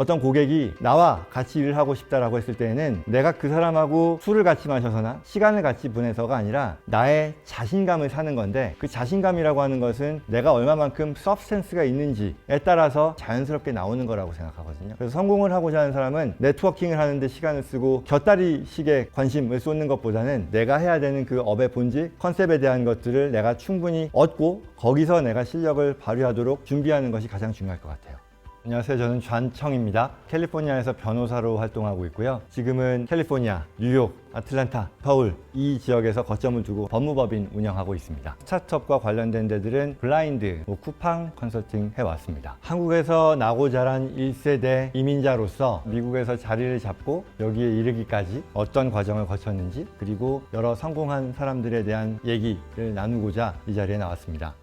어떤 고객이 나와 같이 일을 하고 싶다라고 했을 때에는 내가 그 사람하고 술을 같이 마셔서나 시간을 같이 보내서가 아니라 나의 자신감을 사는 건데, 그 자신감이라고 하는 것은 내가 얼마만큼 서브스턴스가 있는지에 따라서 자연스럽게 나오는 거라고 생각하거든요. 그래서 성공을 하고자 하는 사람은 네트워킹을 하는데 시간을 쓰고 곁다리식의 관심을 쏟는 것보다는 내가 해야 되는 그 업의 본질, 컨셉에 대한 것들을 내가 충분히 얻고 거기서 내가 실력을 발휘하도록 준비하는 것이 가장 중요할 것 같아요. 안녕하세요. 저는 좌청입니다. 캘리포니아에서 변호사로 활동하고 있고요. 지금은 캘리포니아, 뉴욕, 아틀란타, 서울 이 지역에서 거점을 두고 법무법인 운영하고 있습니다. 스타트업과 관련된 데들은 블라인드, 쿠팡 컨설팅 해왔습니다. 한국에서 나고 자란 1세대 이민자로서 미국에서 자리를 잡고 여기에 이르기까지 어떤 과정을 거쳤는지, 그리고 여러 성공한 사람들에 대한 얘기를 나누고자 이 자리에 나왔습니다.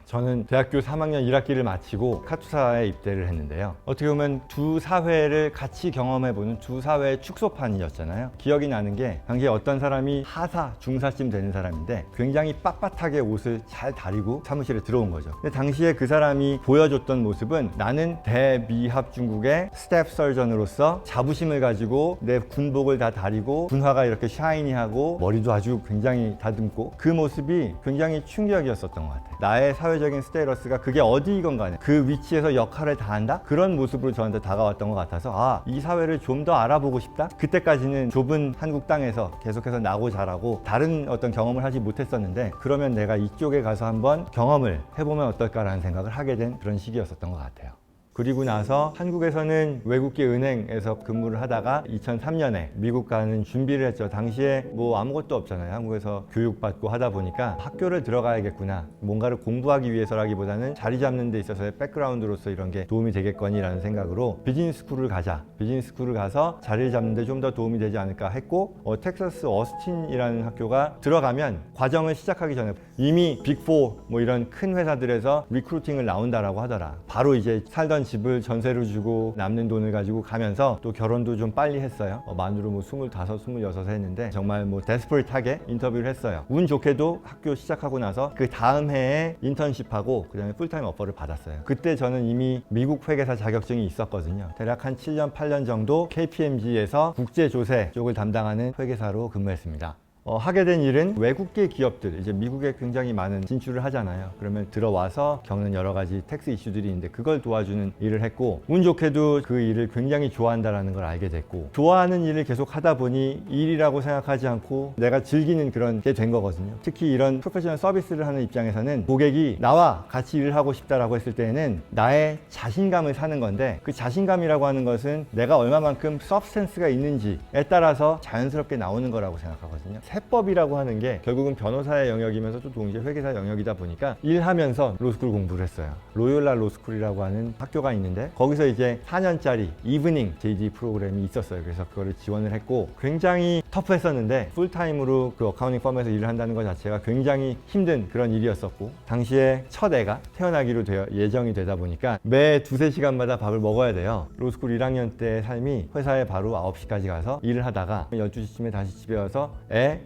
저는 대학교 3학년 1학기를 마치고 카투사에 입대를 했는데요. 어떻게 보면 두 사회를 같이 경험해보는 두 사회의 축소판이었잖아요. 기억이 나는 게 당시에 어떤 사람이 하사, 중사쯤 되는 사람인데 굉장히 빳빳하게 옷을 잘 다리고 사무실에 들어온 거죠. 근데 당시에 그 사람이 보여줬던 모습은 나는 대미합 중국의 스텝 서전으로서 자부심을 가지고 내 군복을 다 다리고 군화가 이렇게 샤이니하고 머리도 아주 굉장히 다듬고, 그 모습이 굉장히 충격이었었던 것 같아요. 나의 사회적인 스테이러스가 그게 어디이건 간에 그 위치에서 역할을 다한다? 그런 모습으로 저한테 다가왔던 것 같아서 이 사회를 좀 더 알아보고 싶다? 그때까지는 좁은 한국 땅에서 계속해서 나고 자라고 다른 어떤 경험을 하지 못했었는데, 그러면 내가 이쪽에 가서 한번 경험을 해보면 어떨까라는 생각을 하게 된 그런 시기였었던 것 같아요. 그리고 나서 한국에서는 외국계 은행에서 근무를 하다가 2003년에 미국 가는 준비를 했죠. 당시에 뭐 아무것도 없잖아요. 한국에서 교육받고 하다 보니까 학교를 들어가야겠구나, 뭔가를 공부하기 위해서라기보다는 자리 잡는 데 있어서의 백그라운드로서 이런 게 도움이 되겠거니라는 생각으로 비즈니스 스쿨을 가자, 비즈니스 스쿨을 가서 자리를 잡는 데 좀 더 도움이 되지 않을까 했고, 텍사스 어스틴이라는 학교가 들어가면 과정을 시작하기 전에 이미 빅4 뭐 이런 큰 회사들에서 리크루팅을 나온다라고 하더라. 바로 이제 살던 집을 전세로 주고 남는 돈을 가지고 가면서 또 결혼도 좀 빨리 했어요. 만으로 뭐 25, 26 했는데 정말 뭐 데스퍼릿하게 인터뷰를 했어요. 운 좋게도 학교 시작하고 나서 그 다음 해에 인턴십하고 그 다음에 풀타임 오퍼를 받았어요. 그때 저는 이미 미국 회계사 자격증이 있었거든요. 대략 한 7년, 8년 정도 KPMG에서 국제조세 쪽을 담당하는 회계사로 근무했습니다. 하게 된 일은 외국계 기업들, 이제 미국에 굉장히 많은 진출을 하잖아요. 그러면 들어와서 겪는 여러 가지 텍스 이슈들이 있는데 그걸 도와주는 일을 했고, 운 좋게도 그 일을 굉장히 좋아한다는 걸 알게 됐고, 좋아하는 일을 계속 하다 보니 일이라고 생각하지 않고 내가 즐기는 그런 게 된 거거든요. 특히 이런 프로페셔널 서비스를 하는 입장에서는 고객이 나와 같이 일을 하고 싶다라고 했을 때에는 나의 자신감을 사는 건데, 그 자신감이라고 하는 것은 내가 얼마만큼 서브스턴스가 있는지에 따라서 자연스럽게 나오는 거라고 생각하거든요. 세법이라고 하는 게 결국은 변호사의 영역이면서 또 동시에 회계사 영역이다 보니까 일하면서 로스쿨 공부를 했어요. 로욜라 로스쿨이라고 하는 학교가 있는데 거기서 이제 4년짜리 이브닝 JD 프로그램이 있었어요. 그래서 그거를 지원을 했고 굉장히 터프했었는데, 풀타임으로 그 어카운팅 펌에서 일을 한다는 것 자체가 굉장히 힘든 그런 일이었었고, 당시에 첫 애가 태어나기로 예정이 되다 보니까 매 2-3시간마다 밥을 먹어야 돼요. 로스쿨 1학년 때의 삶이 회사에 바로 9시까지 가서 일을 하다가 12시쯤에 다시 집에 와서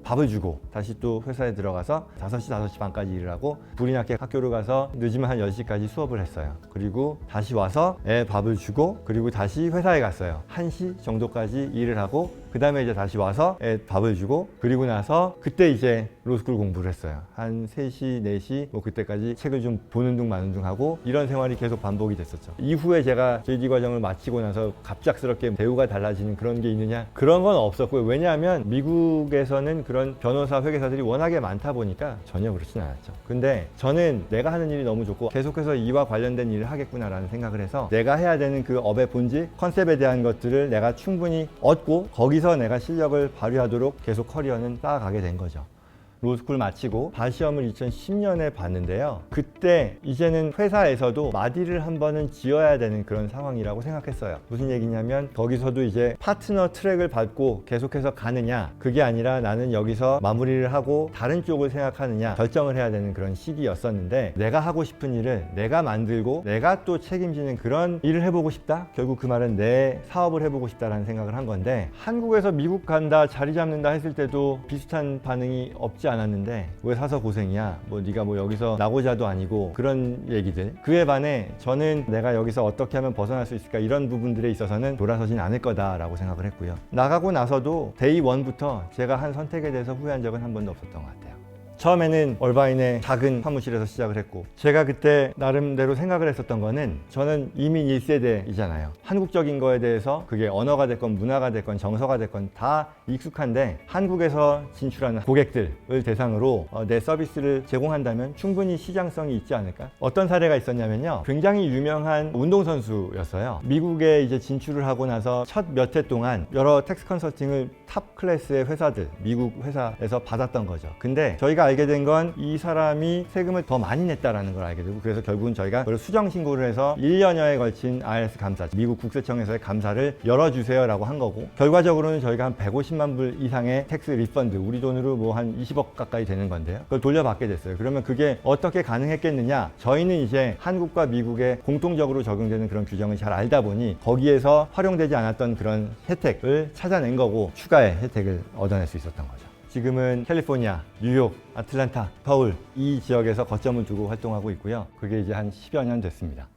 밥을 주고 다시 또 회사에 들어가서 5시, 5시 반까지 일을 하고, 불이 났게 학교를 가서 늦으면 한 10시까지 수업을 했어요. 그리고 다시 와서 밥을 주고 그리고 다시 회사에 갔어요. 1시 정도까지 일을 하고 그 다음에 이제 다시 와서 밥을 주고, 그리고 나서 그때 이제 로스쿨 공부를 했어요. 한 3시, 4시 뭐 그때까지 책을 좀 보는 둥 마는 둥 하고, 이런 생활이 계속 반복이 됐었죠. 이후에 제가 JD 과정을 마치고 나서 갑작스럽게 대우가 달라지는 그런 게 있느냐? 그런 건 없었고요. 왜냐하면 미국에서는 그런 변호사, 회계사들이 워낙에 많다 보니까 전혀 그렇지는 않았죠. 근데 저는 내가 하는 일이 너무 좋고 계속해서 이와 관련된 일을 하겠구나라는 생각을 해서 내가 해야 되는 그 업의 본질, 컨셉에 대한 것들을 내가 충분히 얻고 거기서 내가 실력을 발휘하도록 계속 커리어는 쌓아가게 된 거죠. 로스쿨 마치고 바시험을 2010년에 봤는데요. 그때 이제는 회사에서도 마디를 한 번은 지어야 되는 그런 상황이라고 생각했어요. 무슨 얘기냐면 거기서도 이제 파트너 트랙을 밟고 계속해서 가느냐, 그게 아니라 나는 여기서 마무리를 하고 다른 쪽을 생각하느냐 결정을 해야 되는 그런 시기였었는데, 내가 하고 싶은 일을 내가 만들고 내가 또 책임지는 그런 일을 해보고 싶다? 결국 그 말은 내 사업을 해보고 싶다라는 생각을 한 건데, 한국에서 미국 간다 자리 잡는다 했을 때도 비슷한 반응이 없지 않았는데 왜 사서 고생이야, 뭐 네가 뭐 여기서 나고자도 아니고 그런 얘기들. 그에 반해 저는 내가 여기서 어떻게 하면 벗어날 수 있을까, 이런 부분들에 있어서는 돌아서진 않을 거다라고 생각을 했고요. 나가고 나서도 데이 원부터 제가 한 선택에 대해서 후회한 적은 한 번도 없었던 것 같아요. 처음에는 얼바인의 작은 사무실에서 시작을 했고, 제가 그때 나름대로 생각을 했었던 거는, 저는 이민 1세대이잖아요. 한국적인 거에 대해서 그게 언어가 됐건 문화가 됐건 정서가 됐건 다 익숙한데, 한국에서 진출하는 고객들을 대상으로 내 서비스를 제공한다면 충분히 시장성이 있지 않을까? 어떤 사례가 있었냐면요, 굉장히 유명한 운동선수였어요. 미국에 이제 진출을 하고 나서 첫 몇 해 동안 여러 텍스 컨설팅을 탑 클래스의 회사들, 미국 회사에서 받았던 거죠. 근데 저희가 알게 된 건 이 사람이 세금을 더 많이 냈다라는 걸 알게 되고, 그래서 결국은 저희가 그걸 수정 신고를 해서 1년여에 걸친 IRS 감사, 미국 국세청에서의 감사를 열어주세요 라고 한 거고, 결과적으로는 저희가 한 150만 불 이상의 텍스 리펀드, 우리 돈으로 뭐 한 20억 가까이 되는 건데요, 그걸 돌려받게 됐어요. 그러면 그게 어떻게 가능했겠느냐, 저희는 이제 한국과 미국에 공통적으로 적용되는 그런 규정을 잘 알다 보니 거기에서 활용되지 않았던 그런 혜택을 찾아낸 거고, 추가의 혜택을 얻어낼 수 있었던 거죠. 지금은 캘리포니아, 뉴욕, 아틀란타, 서울 이 지역에서 거점을 두고 활동하고 있고요. 그게 이제 한 10여 년 됐습니다.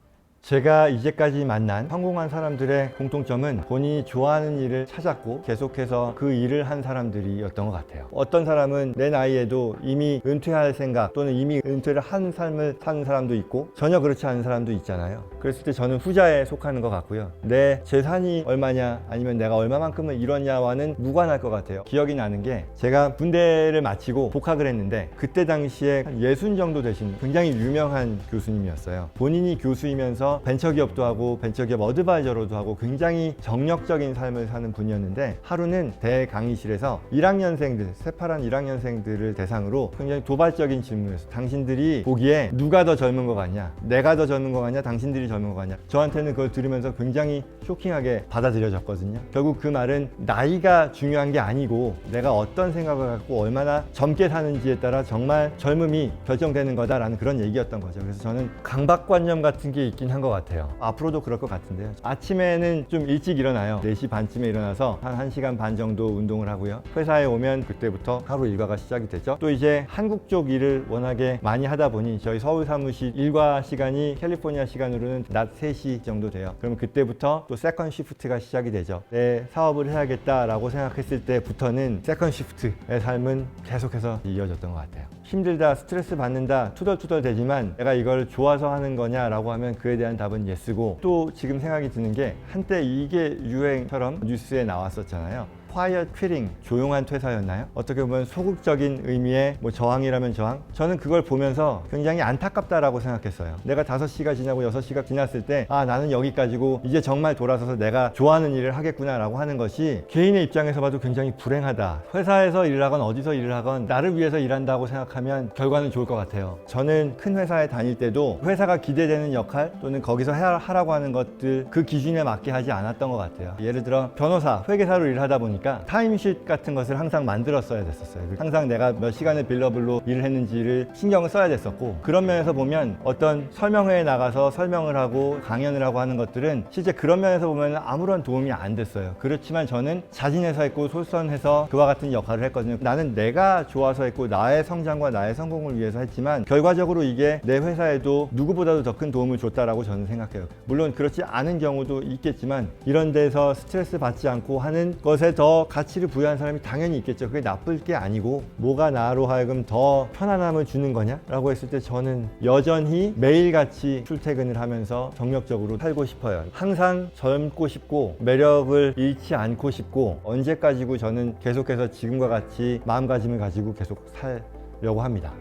제가 이제까지 만난 성공한 사람들의 공통점은 본인이 좋아하는 일을 찾았고 계속해서 그 일을 한 사람들이었던 것 같아요. 어떤 사람은 내 나이에도 이미 은퇴할 생각 또는 이미 은퇴를 한 삶을 사는 사람도 있고 전혀 그렇지 않은 사람도 있잖아요. 그랬을 때 저는 후자에 속하는 것 같고요. 내 재산이 얼마냐 아니면 내가 얼마만큼을 이뤘냐와는 무관할 것 같아요. 기억이 나는 게, 제가 군대를 마치고 복학을 했는데 그때 당시에 한 60 정도 되신 굉장히 유명한 교수님이었어요. 본인이 교수이면서 벤처기업도 하고 벤처기업 어드바이저로도 하고 굉장히 정력적인 삶을 사는 분이었는데, 하루는 대강의실에서 1학년생들, 새파란 1학년생들을 대상으로 굉장히 도발적인 질문을 했어요. 당신들이 보기에 누가 더 젊은 것 같냐, 내가 더 젊은 것 같냐, 당신들이 젊은 것 같냐. 저한테는 그걸 들으면서 굉장히 쇼킹하게 받아들여졌거든요. 결국 그 말은 나이가 중요한 게 아니고 내가 어떤 생각을 갖고 얼마나 젊게 사는지에 따라 정말 젊음이 결정되는 거다라는 그런 얘기였던 거죠. 그래서 저는 강박관념 같은 게 있긴 한 것 같아요. 앞으로도 그럴 것 같은데요. 아침에는 좀 일찍 일어나요. 4시 반쯤에 일어나서 한 1시간 반 정도 운동을 하고요. 회사에 오면 그때부터 하루 일과가 시작이 되죠. 또 이제 한국 쪽 일을 워낙에 많이 하다 보니 저희 서울 사무실 일과 시간이 캘리포니아 시간으로는 낮 3시 정도 돼요. 그럼 그때부터 또 세컨 시프트가 시작이 되죠. 내 사업을 해야겠다라고 생각했을 때부터는 세컨 시프트의 삶은 계속해서 이어졌던 것 같아요. 힘들다, 스트레스 받는다, 투덜투덜 되지만 내가 이걸 좋아서 하는 거냐라고 하면 그에 대한 답은 예스고, 또 지금 생각이 드는 게 한때 이게 유행처럼 뉴스에 나왔었잖아요. Quiet quitting, 조용한 퇴사였나요? 어떻게 보면 소극적인 의미의 뭐 저항이라면 저항? 저는 그걸 보면서 굉장히 안타깝다라고 생각했어요. 내가 5시가 지나고 6시가 지났을 때, 아, 나는 여기까지고 이제 정말 돌아서서 내가 좋아하는 일을 하겠구나 라고 하는 것이 개인의 입장에서 봐도 굉장히 불행하다. 회사에서 일을 하건 어디서 일을 하건 나를 위해서 일한다고 생각하면 결과는 좋을 것 같아요. 저는 큰 회사에 다닐 때도 회사가 기대되는 역할 또는 거기서 하라고 하는 것들, 그 기준에 맞게 하지 않았던 것 같아요. 예를 들어 변호사, 회계사로 일을 하다 보니까 타임쉿 같은 것을 항상 만들었어야 됐었어요. 항상 내가 몇 시간을 빌러블로 일을 했는지를 신경을 써야 됐었고, 그런 면에서 보면 어떤 설명회에 나가서 설명을 하고 강연을 하고 하는 것들은 실제 그런 면에서 보면 아무런 도움이 안 됐어요. 그렇지만 저는 자진해서 했고 솔선해서 그와 같은 역할을 했거든요. 나는 내가 좋아서 했고 나의 성장과 나의 성공을 위해서 했지만 결과적으로 이게 내 회사에도 누구보다도 더 큰 도움을 줬다라고 저는 생각해요. 물론 그렇지 않은 경우도 있겠지만 이런 데서 스트레스 받지 않고 하는 것에 더 가치를 부여한 사람이 당연히 있겠죠. 그게 나쁠 게 아니고, 뭐가 나로 하여금 더 편안함을 주는 거냐? 라고 했을 때 저는 여전히 매일같이 출퇴근을 하면서 정력적으로 살고 싶어요. 항상 젊고 싶고 매력을 잃지 않고 싶고, 언제까지고 저는 계속해서 지금과 같이 마음가짐을 가지고 계속 살려고 합니다.